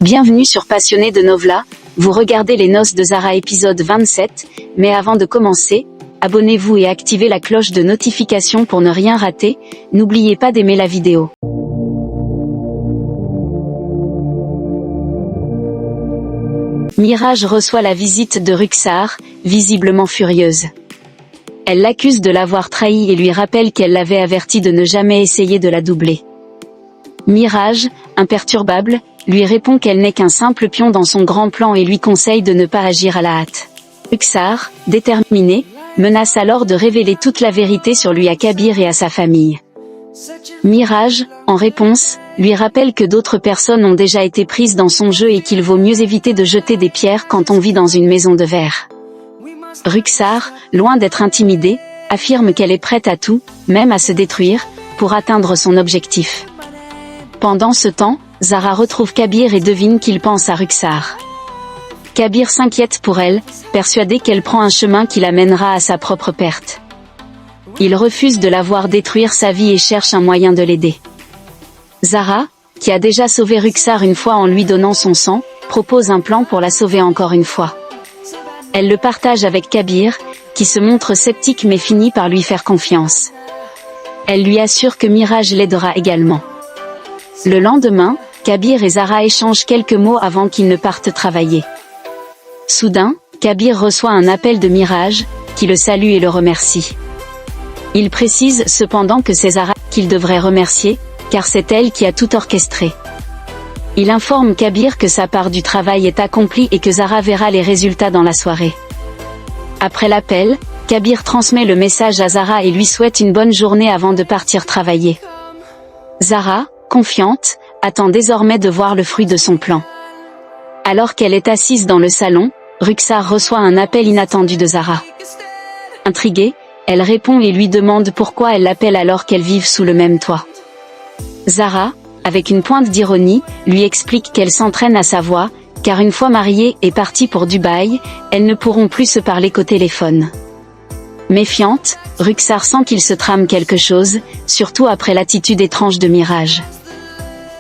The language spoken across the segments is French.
Bienvenue sur Passionné de Novela, vous regardez Les Noces de Zara épisode 27, mais avant de commencer, abonnez-vous et activez la cloche de notification pour ne rien rater, n'oubliez pas d'aimer la vidéo. Mirage reçoit la visite de Ruxar, visiblement furieuse. Elle l'accuse de l'avoir trahi et lui rappelle qu'elle l'avait averti de ne jamais essayer de la doubler. Mirage, imperturbable, lui répond qu'elle n'est qu'un simple pion dans son grand plan et lui conseille de ne pas agir à la hâte. Ruxar, déterminé, menace alors de révéler toute la vérité sur lui à Kabir et à sa famille. Mirage, en réponse, lui rappelle que d'autres personnes ont déjà été prises dans son jeu et qu'il vaut mieux éviter de jeter des pierres quand on vit dans une maison de verre. Ruxar, loin d'être intimidée, affirme qu'elle est prête à tout, même à se détruire, pour atteindre son objectif. Pendant ce temps, Zara retrouve Kabir et devine qu'il pense à Ruxar. Kabir s'inquiète pour elle, persuadé qu'elle prend un chemin qui l'amènera à sa propre perte. Il refuse de la voir détruire sa vie et cherche un moyen de l'aider. Zara, qui a déjà sauvé Ruxar une fois en lui donnant son sang, propose un plan pour la sauver encore une fois. Elle le partage avec Kabir, qui se montre sceptique mais finit par lui faire confiance. Elle lui assure que Mirage l'aidera également. Le lendemain, Kabir et Zara échangent quelques mots avant qu'ils ne partent travailler. Soudain, Kabir reçoit un appel de Mirage, qui le salue et le remercie. Il précise cependant que c'est Zara qu'il devrait remercier, car c'est elle qui a tout orchestré. Il informe Kabir que sa part du travail est accomplie et que Zara verra les résultats dans la soirée. Après l'appel, Kabir transmet le message à Zara et lui souhaite une bonne journée avant de partir travailler. Zara, confiante, attend désormais de voir le fruit de son plan. Alors qu'elle est assise dans le salon, Ruxar reçoit un appel inattendu de Zara. Intriguée, elle répond et lui demande pourquoi elle l'appelle alors qu'elles vivent sous le même toit. Zara, avec une pointe d'ironie, lui explique qu'elle s'entraîne à sa voix, car une fois mariées et parties pour Dubaï, elles ne pourront plus se parler qu'au téléphone. Méfiante, Ruxar sent qu'il se trame quelque chose, surtout après l'attitude étrange de Mirage.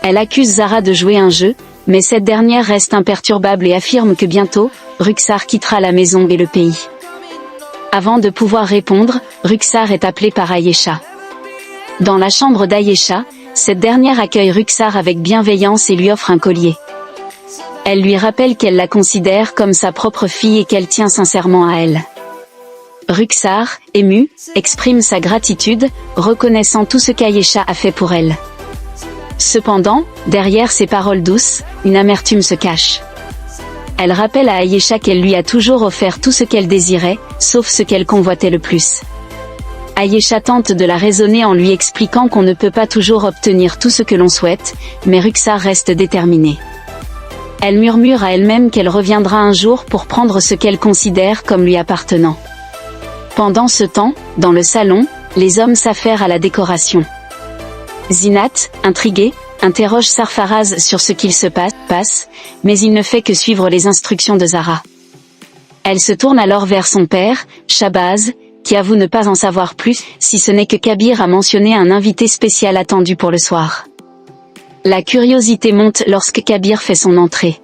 Elle accuse Zara de jouer un jeu, mais cette dernière reste imperturbable et affirme que bientôt, Ruxar quittera la maison et le pays. Avant de pouvoir répondre, Ruxar est appelée par Ayesha. Dans la chambre d'Ayesha, cette dernière accueille Ruxar avec bienveillance et lui offre un collier. Elle lui rappelle qu'elle la considère comme sa propre fille et qu'elle tient sincèrement à elle. Ruxar, émue, exprime sa gratitude, reconnaissant tout ce qu'Ayesha a fait pour elle. Cependant, derrière ces paroles douces, une amertume se cache. Elle rappelle à Ayesha qu'elle lui a toujours offert tout ce qu'elle désirait, sauf ce qu'elle convoitait le plus. Ayesha tente de la raisonner en lui expliquant qu'on ne peut pas toujours obtenir tout ce que l'on souhaite, mais Ruxar reste déterminée. Elle murmure à elle-même qu'elle reviendra un jour pour prendre ce qu'elle considère comme lui appartenant. Pendant ce temps, dans le salon, les hommes s'affairent à la décoration. Zinat, intrigué, interroge Sarfaraz sur ce qu'il se passe, mais il ne fait que suivre les instructions de Zara. Elle se tourne alors vers son père, Shahbaz, qui avoue ne pas en savoir plus, si ce n'est que Kabir a mentionné un invité spécial attendu pour le soir. La curiosité monte lorsque Kabir fait son entrée.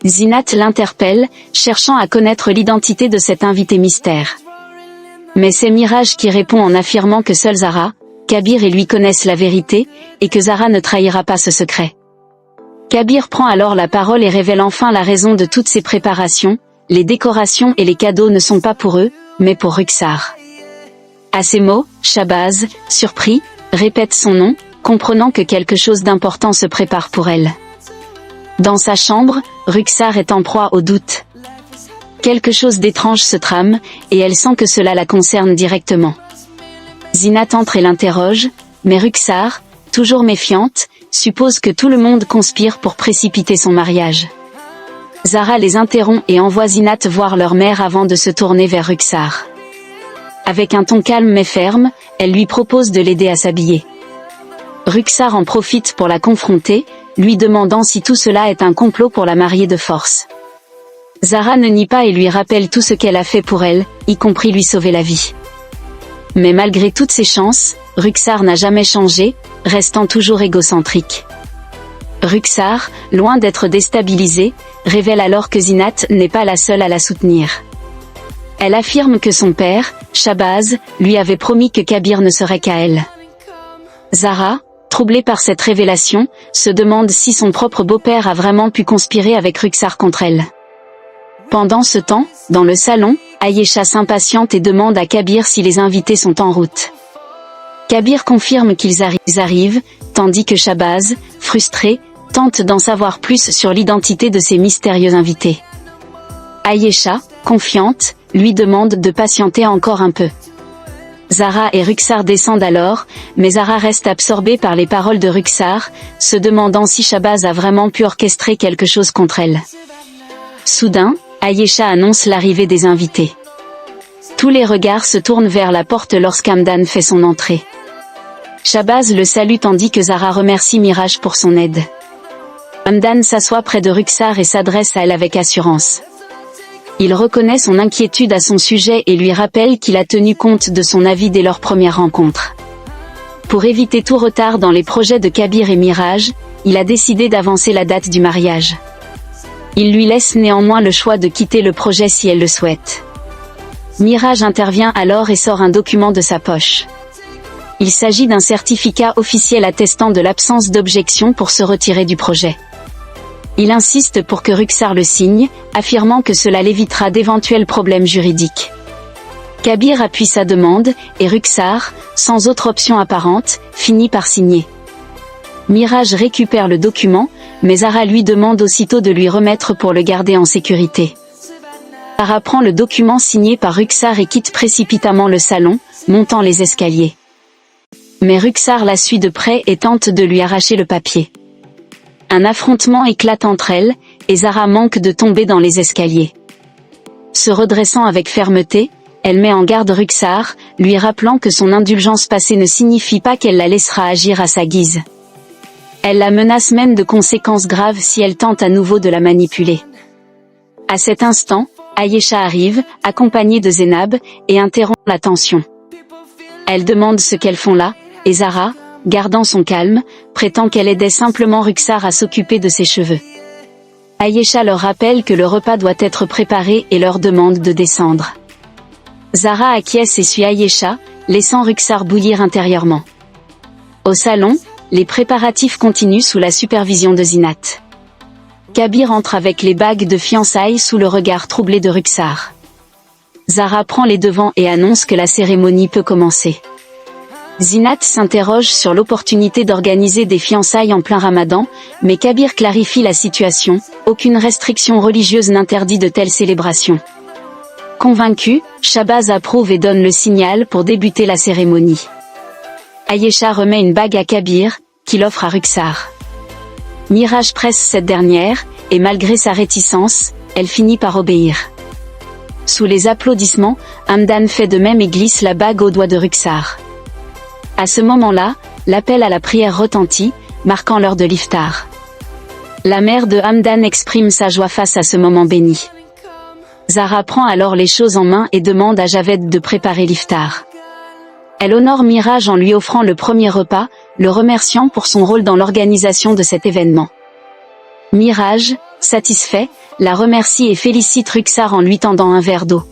Zinat l'interpelle, cherchant à connaître l'identité de cet invité mystère. Mais c'est Mirage qui répond en affirmant que seul Zara, Kabir et lui connaissent la vérité, et que Zara ne trahira pas ce secret. Kabir prend alors la parole et révèle enfin la raison de toutes ces préparations, les décorations et les cadeaux ne sont pas pour eux, mais pour Ruxar. À ces mots, Shahbaz, surpris, répète son nom, comprenant que quelque chose d'important se prépare pour elle. Dans sa chambre, Ruxar est en proie au doute. Quelque chose d'étrange se trame, et elle sent que cela la concerne directement. Zinat entre et l'interroge, mais Ruxar, toujours méfiante, suppose que tout le monde conspire pour précipiter son mariage. Zara les interrompt et envoie Zinat voir leur mère avant de se tourner vers Ruxar. Avec un ton calme mais ferme, elle lui propose de l'aider à s'habiller. Ruxar en profite pour la confronter, lui demandant si tout cela est un complot pour la marier de force. Zara ne nie pas et lui rappelle tout ce qu'elle a fait pour elle, y compris lui sauver la vie. Mais malgré toutes ses chances, Ruxar n'a jamais changé, restant toujours égocentrique. Ruxar, loin d'être déstabilisée, révèle alors que Zinat n'est pas la seule à la soutenir. Elle affirme que son père, Shahbaz, lui avait promis que Kabir ne serait qu'à elle. Zara, troublée par cette révélation, se demande si son propre beau-père a vraiment pu conspirer avec Ruxar contre elle. Pendant ce temps, dans le salon, Ayesha s'impatiente et demande à Kabir si les invités sont en route. Kabir confirme qu'ils arrivent, tandis que Shahbaz, frustré, tente d'en savoir plus sur l'identité de ces mystérieux invités. Ayesha, confiante, lui demande de patienter encore un peu. Zara et Ruxar descendent alors, mais Zara reste absorbée par les paroles de Ruxar, se demandant si Shahbaz a vraiment pu orchestrer quelque chose contre elle. Soudain, Ayesha annonce l'arrivée des invités. Tous les regards se tournent vers la porte lorsqu'Hamdan fait son entrée. Shahbaz le salue tandis que Zara remercie Miraj pour son aide. Hamdan s'assoit près de Ruxar et s'adresse à elle avec assurance. Il reconnaît son inquiétude à son sujet et lui rappelle qu'il a tenu compte de son avis dès leur première rencontre. Pour éviter tout retard dans les projets de Kabir et Miraj, il a décidé d'avancer la date du mariage. Il lui laisse néanmoins le choix de quitter le projet si elle le souhaite. Miraj intervient alors et sort un document de sa poche. Il s'agit d'un certificat officiel attestant de l'absence d'objection pour se retirer du projet. Il insiste pour que Ruxar le signe, affirmant que cela l'évitera d'éventuels problèmes juridiques. Kabir appuie sa demande, et Ruxar, sans autre option apparente, finit par signer. Miraj récupère le document, mais Zara lui demande aussitôt de lui remettre pour le garder en sécurité. Zara prend le document signé par Ruxar et quitte précipitamment le salon, montant les escaliers. Mais Ruxar la suit de près et tente de lui arracher le papier. Un affrontement éclate entre elles, et Zara manque de tomber dans les escaliers. Se redressant avec fermeté, elle met en garde Ruxar, lui rappelant que son indulgence passée ne signifie pas qu'elle la laissera agir à sa guise. Elle la menace même de conséquences graves si elle tente à nouveau de la manipuler. À cet instant, Ayesha arrive, accompagnée de Zeinab, et interrompt la tension. Elle demande ce qu'elles font là, et Zara, gardant son calme, prétend qu'elle aidait simplement Ruxar à s'occuper de ses cheveux. Ayesha leur rappelle que le repas doit être préparé et leur demande de descendre. Zara acquiesce et suit Ayesha, laissant Ruxar bouillir intérieurement. Au salon, les préparatifs continuent sous la supervision de Zinat. Kabir entre avec les bagues de fiançailles sous le regard troublé de Ruxar. Zara prend les devants et annonce que la cérémonie peut commencer. Zinat s'interroge sur l'opportunité d'organiser des fiançailles en plein Ramadan, mais Kabir clarifie la situation, aucune restriction religieuse n'interdit de telles célébrations. Convaincu, Shahbaz approuve et donne le signal pour débuter la cérémonie. Ayesha remet une bague à Kabir, qu'il offre à Ruxar. Miraj presse cette dernière, et malgré sa réticence, elle finit par obéir. Sous les applaudissements, Hamdan fait de même et glisse la bague au doigt de Ruxar. À ce moment-là, l'appel à la prière retentit, marquant l'heure de l'iftar. La mère de Hamdan exprime sa joie face à ce moment béni. Zara prend alors les choses en main et demande à Javed de préparer l'iftar. Elle honore Miraj en lui offrant le premier repas, le remerciant pour son rôle dans l'organisation de cet événement. Miraj, satisfait, la remercie et félicite Ruxar en lui tendant un verre d'eau.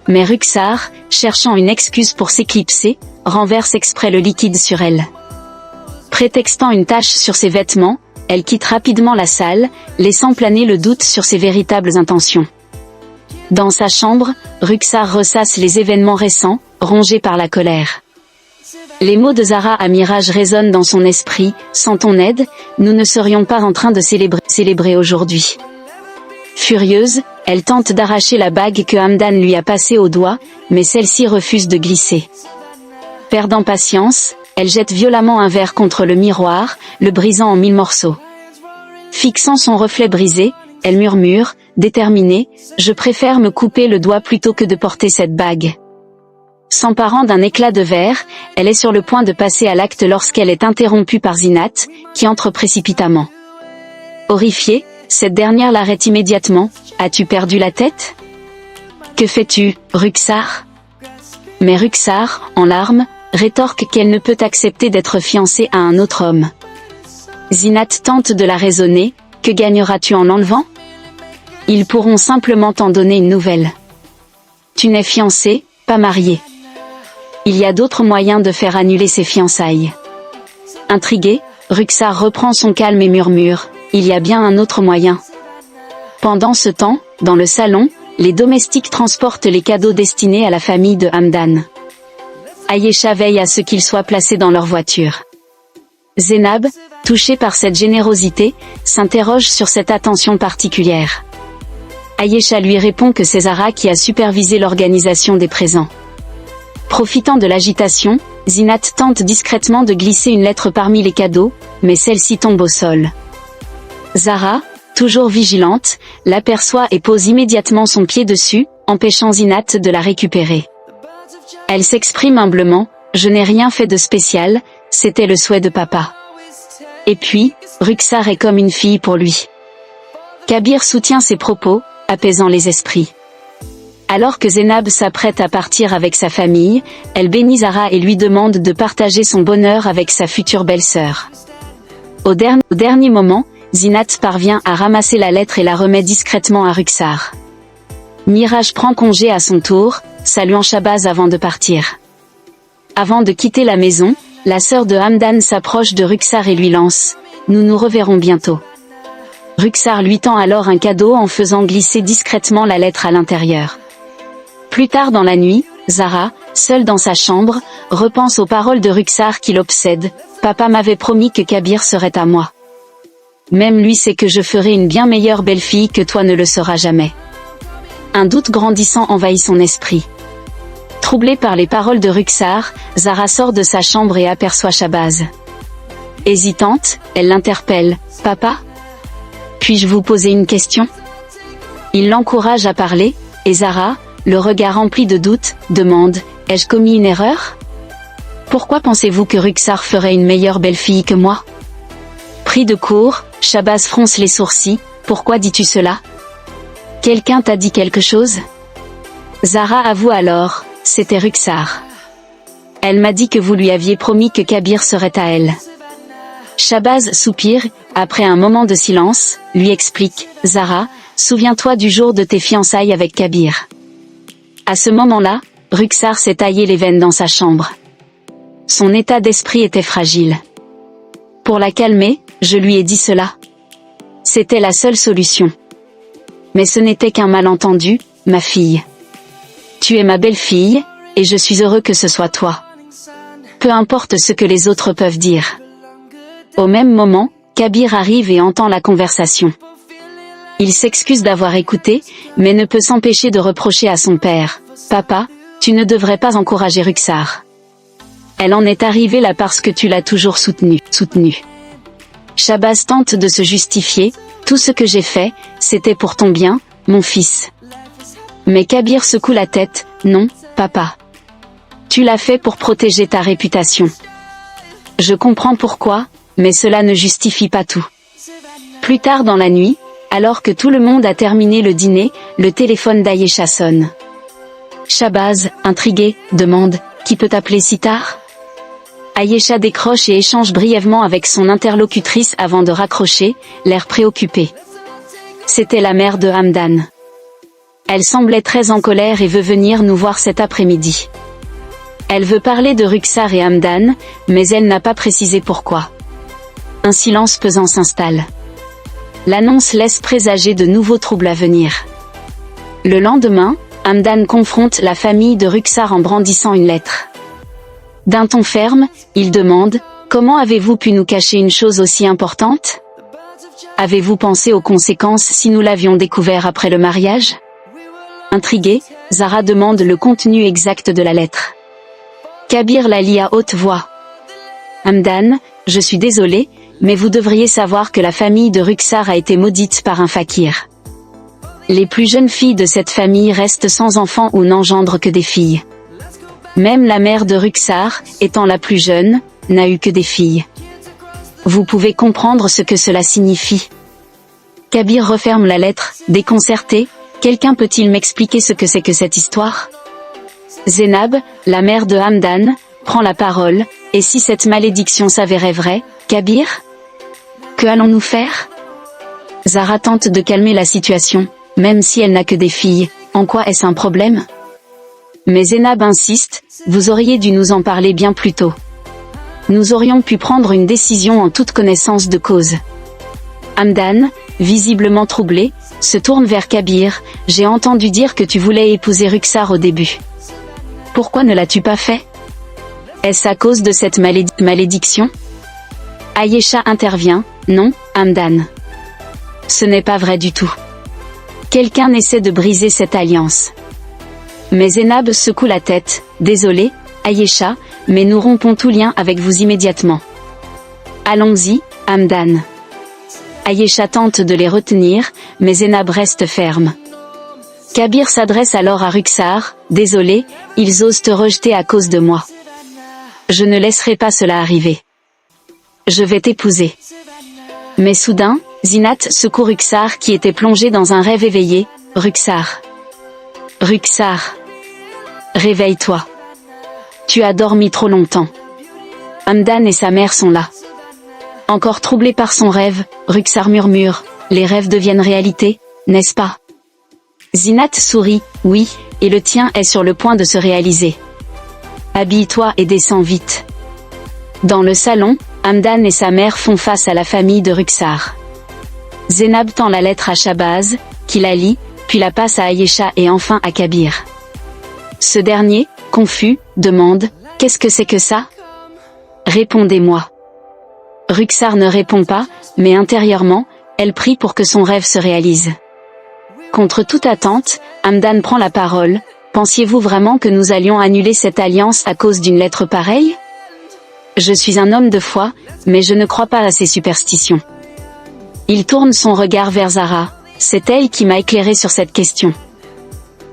Mais Ruxar, cherchant une excuse pour s'éclipser, renverse exprès le liquide sur elle. Prétextant une tache sur ses vêtements, elle quitte rapidement la salle, laissant planer le doute sur ses véritables intentions. Dans sa chambre, Ruxar ressasse les événements récents, rongé par la colère. Les mots de Zara à Miraj résonnent dans son esprit, sans ton aide, nous ne serions pas en train de célébrer aujourd'hui. Furieuse, elle tente d'arracher la bague que Hamdan lui a passée au doigt, mais celle-ci refuse de glisser. Perdant patience, elle jette violemment un verre contre le miroir, le brisant en 1000 morceaux. Fixant son reflet brisé, elle murmure, déterminée, « Je préfère me couper le doigt plutôt que de porter cette bague. » S'emparant d'un éclat de verre, elle est sur le point de passer à l'acte lorsqu'elle est interrompue par Zinat, qui entre précipitamment. Horrifiée, cette dernière l'arrête immédiatement. « As-tu perdu la tête ? Que fais-tu, Ruxar ?» Mais Ruxar, en larmes, rétorque qu'elle ne peut accepter d'être fiancée à un autre homme. Zinat tente de la raisonner, que gagneras-tu en l'enlevant? Ils pourront simplement t'en donner une nouvelle. Tu n'es fiancé, pas marié. Il y a d'autres moyens de faire annuler ces fiançailles. Intrigué, Ruxar reprend son calme et murmure, il y a bien un autre moyen. Pendant ce temps, dans le salon, les domestiques transportent les cadeaux destinés à la famille de Hamdan. Ayesha veille à ce qu'ils soient placés dans leur voiture. Zénab, touchée par cette générosité, s'interroge sur cette attention particulière. Ayesha lui répond que c'est Zara qui a supervisé l'organisation des présents. Profitant de l'agitation, Zinat tente discrètement de glisser une lettre parmi les cadeaux, mais celle-ci tombe au sol. Zara, toujours vigilante, l'aperçoit et pose immédiatement son pied dessus, empêchant Zinat de la récupérer. Elle s'exprime humblement, « Je n'ai rien fait de spécial, c'était le souhait de papa. » Et puis, Ruxar est comme une fille pour lui. Kabir soutient ses propos, apaisant les esprits. Alors que Zénab s'apprête à partir avec sa famille, elle bénit Zara et lui demande de partager son bonheur avec sa future belle-sœur. Au dernier moment, Zinat parvient à ramasser la lettre et la remet discrètement à Ruxar. Miraj prend congé à son tour, saluant Shahbaz avant de partir. Avant de quitter la maison, la sœur de Hamdan s'approche de Ruxar et lui lance « Nous nous reverrons bientôt ». Ruxar lui tend alors un cadeau en faisant glisser discrètement la lettre à l'intérieur. Plus tard dans la nuit, Zara, seule dans sa chambre, repense aux paroles de Ruxar qui l'obsèdent. « Papa m'avait promis que Kabir serait à moi. Même lui sait que je ferai une bien meilleure belle-fille que toi ne le seras jamais. » Un doute grandissant envahit son esprit. Troublée par les paroles de Ruxar, Zara sort de sa chambre et aperçoit Shahbaz. Hésitante, elle l'interpelle. « Papa ? Puis-je vous poser une question ?» Il l'encourage à parler, et Zara, le regard rempli de doute, demande « Ai-je commis une erreur ? Pourquoi pensez-vous que Ruxar ferait une meilleure belle-fille que moi ?» Pris de court, Shahbaz fronce les sourcils. « Pourquoi dis-tu cela ? Quelqu'un t'a dit quelque chose ?» Zara avoue alors « C'était Ruxar. Elle m'a dit que vous lui aviez promis que Kabir serait à elle. » Shahbaz soupire, après un moment de silence, lui explique « Zara, souviens-toi du jour de tes fiançailles avec Kabir. » À ce moment-là, Ruxar s'est taillé les veines dans sa chambre. Son état d'esprit était fragile. Pour la calmer, je lui ai dit cela. C'était la seule solution. Mais ce n'était qu'un malentendu, ma fille. Tu es ma belle-fille, et je suis heureux que ce soit toi. Peu importe ce que les autres peuvent dire. Au même moment, Kabir arrive et entend la conversation. Il s'excuse d'avoir écouté, mais ne peut s'empêcher de reprocher à son père. « Papa, tu ne devrais pas encourager Ruxar. Elle en est arrivée là parce que tu l'as toujours soutenue. » Shahbaz tente de se justifier. « Tout ce que j'ai fait, c'était pour ton bien, mon fils. » Mais Kabir secoue la tête. « Non, papa. Tu l'as fait pour protéger ta réputation. Je comprends pourquoi, mais cela ne justifie pas tout. » Plus tard dans la nuit, alors que tout le monde a terminé le dîner, le téléphone d'Ayesha sonne. Shahbaz, intrigué, demande « Qui peut t'appeler si tard ?» Ayesha décroche et échange brièvement avec son interlocutrice avant de raccrocher, l'air préoccupé. C'était la mère de Hamdan. Elle semblait très en colère et veut venir nous voir cet après-midi. Elle veut parler de Ruxar et Hamdan, mais elle n'a pas précisé pourquoi. Un silence pesant s'installe. L'annonce laisse présager de nouveaux troubles à venir. Le lendemain, Hamdan confronte la famille de Ruxar en brandissant une lettre. D'un ton ferme, il demande « Comment avez-vous pu nous cacher une chose aussi importante ? Avez-vous pensé aux conséquences si nous l'avions découvert après le mariage ?» Intriguée, Zara demande le contenu exact de la lettre. Kabir la lit à haute voix. « Hamdan, je suis désolé, mais vous devriez savoir que la famille de Ruxar a été maudite par un fakir. Les plus jeunes filles de cette famille restent sans enfants ou n'engendrent que des filles. Même la mère de Ruxar, étant la plus jeune, n'a eu que des filles. Vous pouvez comprendre ce que cela signifie. » Kabir referme la lettre, déconcerté. « Quelqu'un peut-il m'expliquer ce que c'est que cette histoire ?» Zénab, la mère de Hamdan, prend la parole. « Et si cette malédiction s'avérait vraie, Kabir ? Que allons-nous faire? Zara tente de calmer la situation, même si elle n'a que des filles, en quoi est-ce un problème? Mais Zénab insiste, vous auriez dû nous en parler bien plus tôt. Nous aurions pu prendre une décision en toute connaissance de cause. Hamdan, visiblement troublé, se tourne vers Kabir, j'ai entendu dire que tu voulais épouser Rukhsar au début. Pourquoi ne l'as-tu pas fait? Est-ce à cause de cette malédiction? Ayesha intervient, non, Hamdan. Ce n'est pas vrai du tout. Quelqu'un essaie de briser cette alliance. Mais Zénab secoue la tête, désolé, Ayesha, mais nous rompons tout lien avec vous immédiatement. Allons-y, Hamdan. Ayesha tente de les retenir, mais Zénab reste ferme. Kabir s'adresse alors à Rukhsar, désolé, ils osent te rejeter à cause de moi. Je ne laisserai pas cela arriver. Je vais t'épouser. Mais soudain, Zinat secoue Rukhsar qui était plongé dans un rêve éveillé. Rukhsar. Rukhsar. Réveille-toi. Tu as dormi trop longtemps. Hamdan et sa mère sont là. Encore troublé par son rêve, Rukhsar murmure, les rêves deviennent réalité, n'est-ce pas? Zinat sourit, oui, et le tien est sur le point de se réaliser. Habille-toi et descends vite. Dans le salon, Hamdan et sa mère font face à la famille de Rukhsar. Zénab tend la lettre à Shahbaz, qui la lit, puis la passe à Ayesha et enfin à Kabir. Ce dernier, confus, demande, qu'est-ce que c'est que ça? Répondez-moi. Rukhsar ne répond pas, mais intérieurement, elle prie pour que son rêve se réalise. Contre toute attente, Hamdan prend la parole, pensiez-vous vraiment que nous allions annuler cette alliance à cause d'une lettre pareille? Je suis un homme de foi, mais je ne crois pas à ces superstitions. Il tourne son regard vers Zara, c'est elle qui m'a éclairé sur cette question.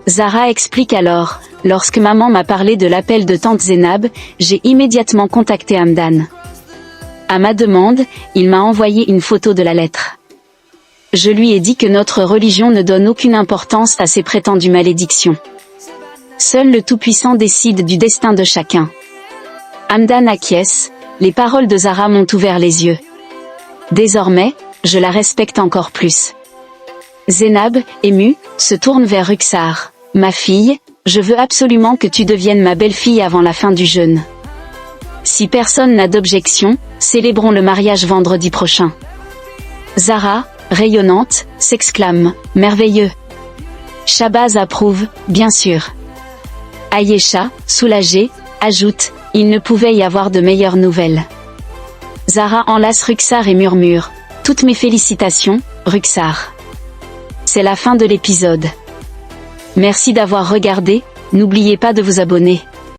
Zara explique alors, lorsque maman m'a parlé de l'appel de tante Zénab, j'ai immédiatement contacté Hamdan. À ma demande, il m'a envoyé une photo de la lettre. Je lui ai dit que notre religion ne donne aucune importance à ces prétendues malédictions. Seul le Tout-Puissant décide du destin de chacun. Hamdan acquiesce, les paroles de Zara m'ont ouvert les yeux. Désormais, je la respecte encore plus. Zénab, émue, se tourne vers Rukhsar. Ma fille, je veux absolument que tu deviennes ma belle-fille avant la fin du jeûne. Si personne n'a d'objection, célébrons le mariage vendredi prochain. Zara, rayonnante, s'exclame, merveilleux. Shahbaz approuve, bien sûr. Ayesha, soulagée, ajoute, il ne pouvait y avoir de meilleures nouvelles. Zara enlace Rukhsar et murmure, toutes mes félicitations, Rukhsar. C'est la fin de l'épisode. Merci d'avoir regardé, n'oubliez pas de vous abonner.